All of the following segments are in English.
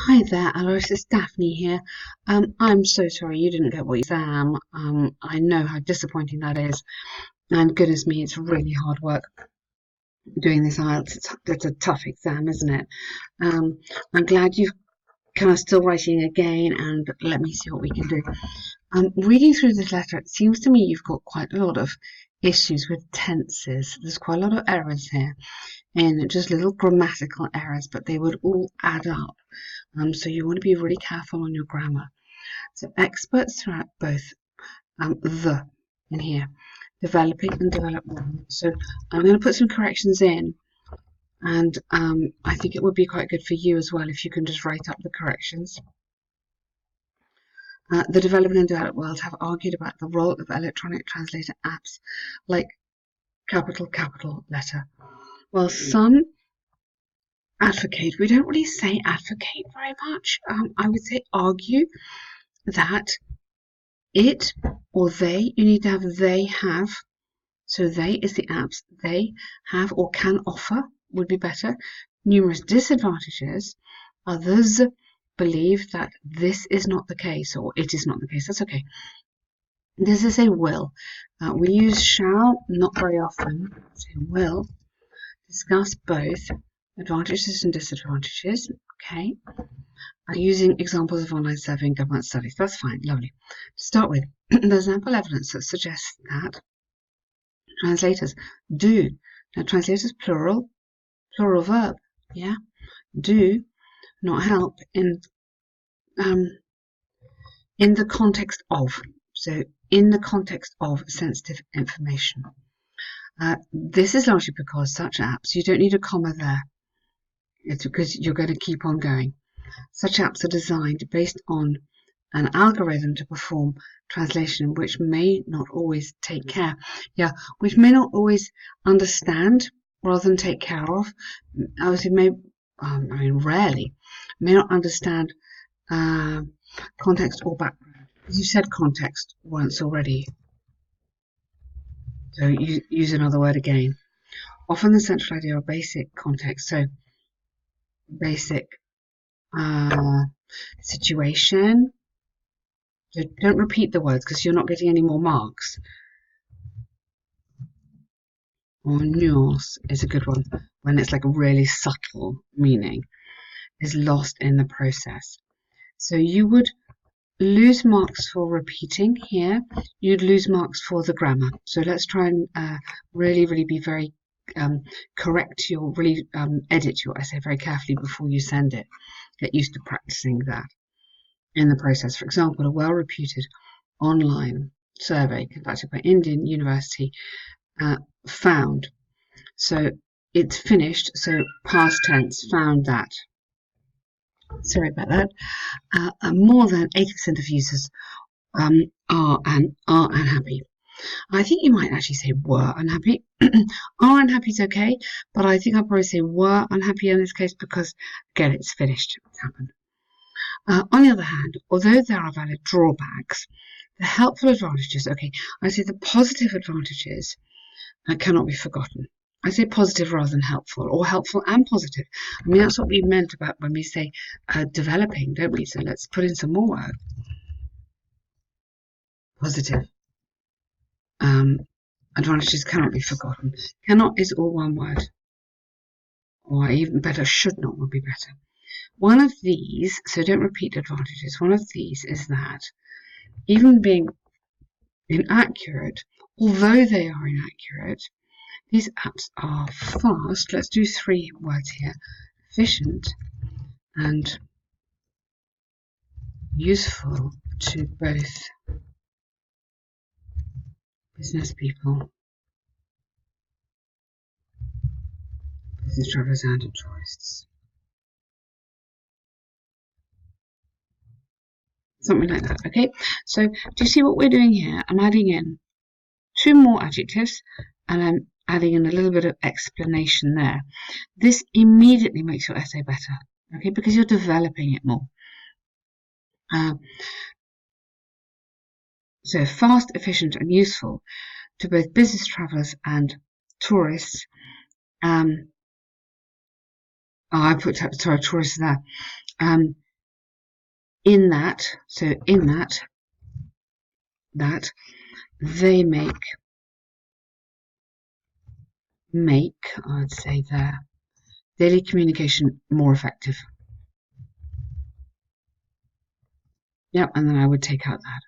Hi there, Alos. It's Daphne here. I'm so sorry you didn't get what you exam. I know how disappointing that is, and goodness me, it's really hard work doing this IELTS. It's a tough exam, isn't it? Um, I'm glad you've kind of still writing again, and let me see what we can do. Reading through this letter, it seems to me you've got quite a lot of issues with tenses. There's quite a lot of errors here, and just little grammatical errors, but they would all add up. So you want to be really careful on your grammar. So experts throughout both the in here, developing and development. So I'm going to put some corrections in, and I think it would be quite good for you as well if you can just write up the corrections. The developing and developed world have argued about the role of electronic translator apps like capital letter. Well, some advocate, we don't really say advocate very much. I would say argue that it or they, you need to have they have. So they is the apps. They have or can offer would be better. Numerous disadvantages. Others believe that this is not the case or it is not the case. That's okay. This is a will. We use shall not very often. So will discuss both advantages and disadvantages. Okay. Using examples of online surveying government studies. That's fine. Lovely. To start with, there's ample evidence that suggests that translators do. Now, translators plural verb. Yeah, do not help in the context of. So, in the context of sensitive information. This is largely because such apps, you don't need a comma there. It's because you're going to keep on going. Such apps are designed based on an algorithm to perform translation, which may not always take care. Yeah, which may not always understand rather than take care of. Obviously, rarely, may not understand context or background. You said context once already, so use another word again. Often the central idea of basic context, so basic situation. So don't repeat the words because you're not getting any more marks. Or nuance is a good one when it's like a really subtle meaning is lost in the process. So you would lose marks for repeating here. You'd lose marks for the grammar. So let's try and really be very correct your, really edit your essay very carefully before you send it. Get used to practicing that in the process. For example, a well-reputed online survey conducted by Indian University found. So it's finished, so past tense, found that. Sorry about that. More than 80% of users are unhappy. I think you might actually say were unhappy. Are unhappy is okay, but I think I'll probably say were unhappy in this case because, again, it's finished. It's happened. On the other hand, although there are valid drawbacks, the helpful advantages, okay, I say the positive advantages cannot be forgotten. I say positive rather than helpful, or helpful and positive. I mean, that's what we meant about when we say developing, don't we? So let's put in some more words. Positive. Advantages cannot be forgotten. Cannot is all one word. Or even better, should not would be better. One of these, so don't repeat advantages, one of these is that even being inaccurate, although they are inaccurate, these apps are fast. Let's do 3 words here. Efficient and useful to both business people, business travelers and tourists. Something like that, okay? So do you see what we're doing here? I'm adding in 2 more adjectives and I'm adding in a little bit of explanation there. This immediately makes your essay better, okay? Because you're developing it more. So fast, efficient and useful to both business travellers and tourists. I put tourists there. in that, so in that they make, I'd say, their daily communication more effective. Yep, and then I would take out that.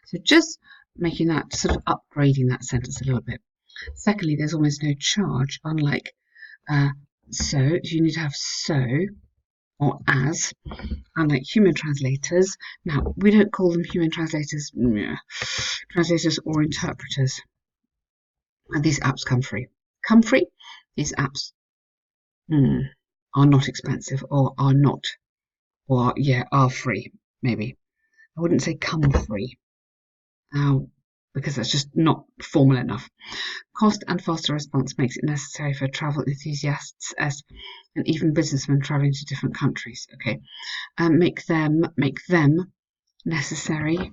So just making that, sort of upgrading that sentence a little bit. Secondly, there's almost no charge, unlike so. You need to have so or as, unlike human translators. Now, we don't call them human translators, translators or interpreters. And these apps come free. Come free. These apps are not expensive, or are not, or yeah, are free, maybe. I wouldn't say come free, because that's just not formal enough. Cost and faster response makes it necessary for travel enthusiasts and even businessmen traveling to different countries. Okay, make them necessary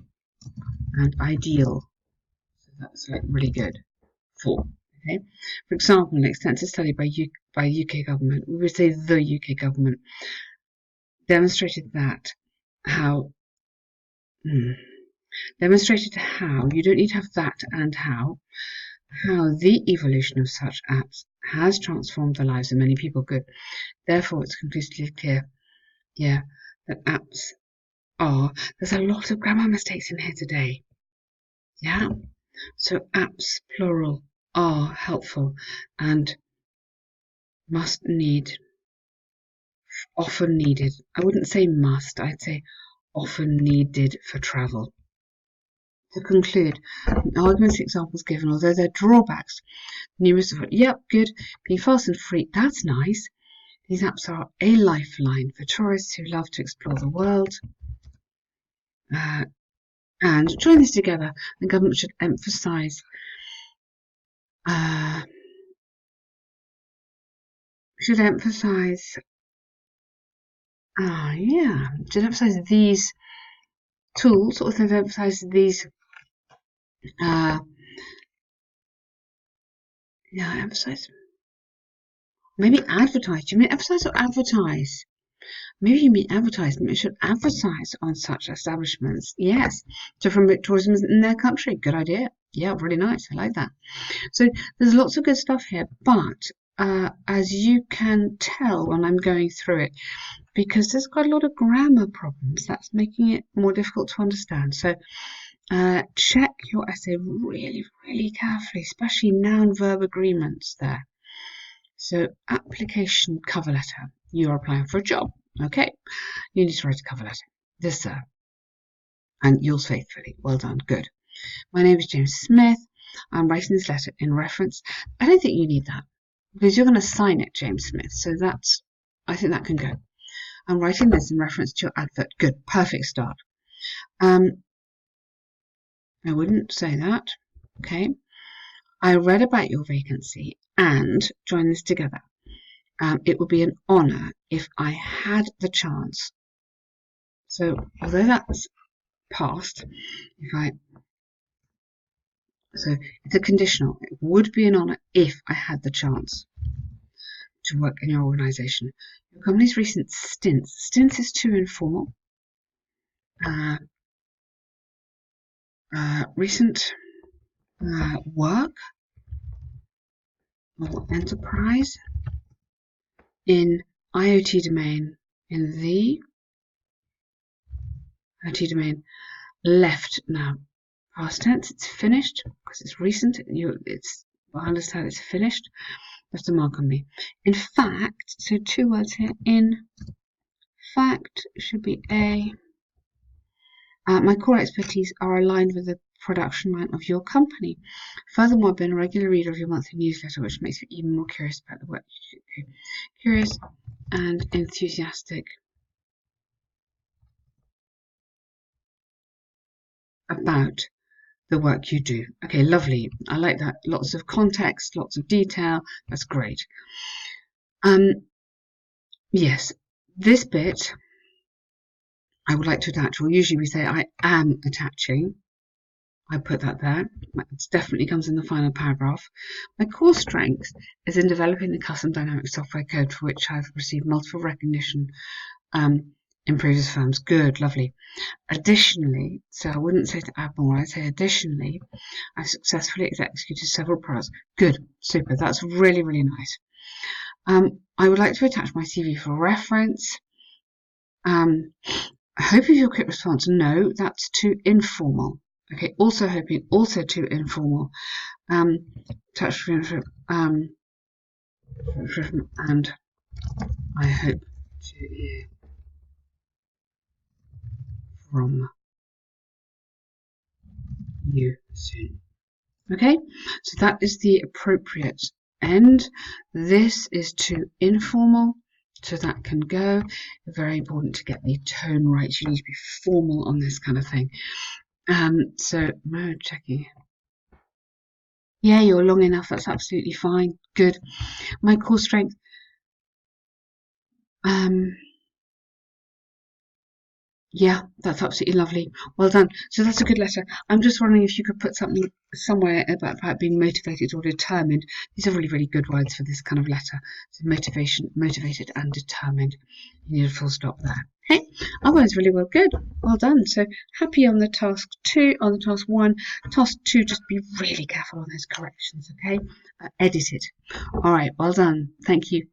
and ideal. So that's like really good for. Okay, for example, an extensive study by UK government, we would say the UK government, demonstrated how you don't need to have that and how the evolution of such apps has transformed the lives of many people. Good. Therefore, it's conclusively clear, that apps are. There's a lot of grammar mistakes in here today. Yeah. So apps, plural, are helpful and often needed. I wouldn't say must, I'd say often needed for travel. To conclude, arguments examples given, although there are drawbacks, numerous of yep, good, being fast and free, that's nice. These apps are a lifeline for tourists who love to explore the world. And join this together, the government should emphasise should emphasise these tools, or should emphasise these emphasise, maybe advertise. Do you mean emphasise or advertise? Maybe you mean advertisement. It should advertise on such establishments. Yes, to promote tourism in their country. Good idea. Yeah, really nice. I like that. So there's lots of good stuff here, but as you can tell when I'm going through it, because there's quite a lot of grammar problems, that's making it more difficult to understand. So check your essay really, really carefully, especially noun-verb agreements there. So application cover letter. You are applying for a job. Okay, you need to write a cover letter. This, sir. And yours faithfully. Well done. Good. My name is James Smith. I'm writing this letter in reference. I don't think you need that because you're going to sign it, James Smith. So I think that can go. I'm writing this in reference to your advert. Good. Perfect start. I wouldn't say that. Okay. I read about your vacancy and join this together. It would be an honour if I had the chance. So although that's past, so it's a conditional. It would be an honour if I had the chance to work in your organisation. Your company's recent stints is too informal. Recent work or enterprise in IoT domain, in the IoT domain, left now. Past tense, it's finished because it's recent. I understand it's finished. Left a mark on me. In fact, so two words here. In fact should be a. My core expertise are aligned with the production line of your company. Furthermore, I've been a regular reader of your monthly newsletter, which makes me even more curious about the work you do. Curious and enthusiastic about the work you do. Okay, lovely. I like that. Lots of context, lots of detail. That's great. Yes, this bit I would like to attach, or usually we say I am attaching. I put that there. It definitely comes in the final paragraph. My core strength is in developing the custom dynamic software code for which I've received multiple recognition Improves firms. Good, lovely. Additionally, so I wouldn't say to add more, I'd say additionally, I've successfully executed several products. Good, super, that's really, really nice. I would like to attach my CV for reference. I hope your quick response. No, that's too informal. Okay, also hoping, also too informal. Touch and I hope to hear from you soon. Okay, so that is the appropriate end. This is too informal, so that can go. Very important to get the tone right. You need to be formal on this kind of thing. So mode checking. Yeah, you're long enough. That's absolutely fine. Good. My core strength. Yeah, that's absolutely lovely. Well done. So that's a good letter. I'm just wondering if you could put something somewhere about being motivated or determined. These are really, really good words for this kind of letter. So motivation, motivated and determined. You need a full stop there. Okay. Otherwise, really well. Good. Well done. So happy on the task 2, on the task 1. Task 2, just be really careful on those corrections, okay? Edit it. All right. Well done. Thank you.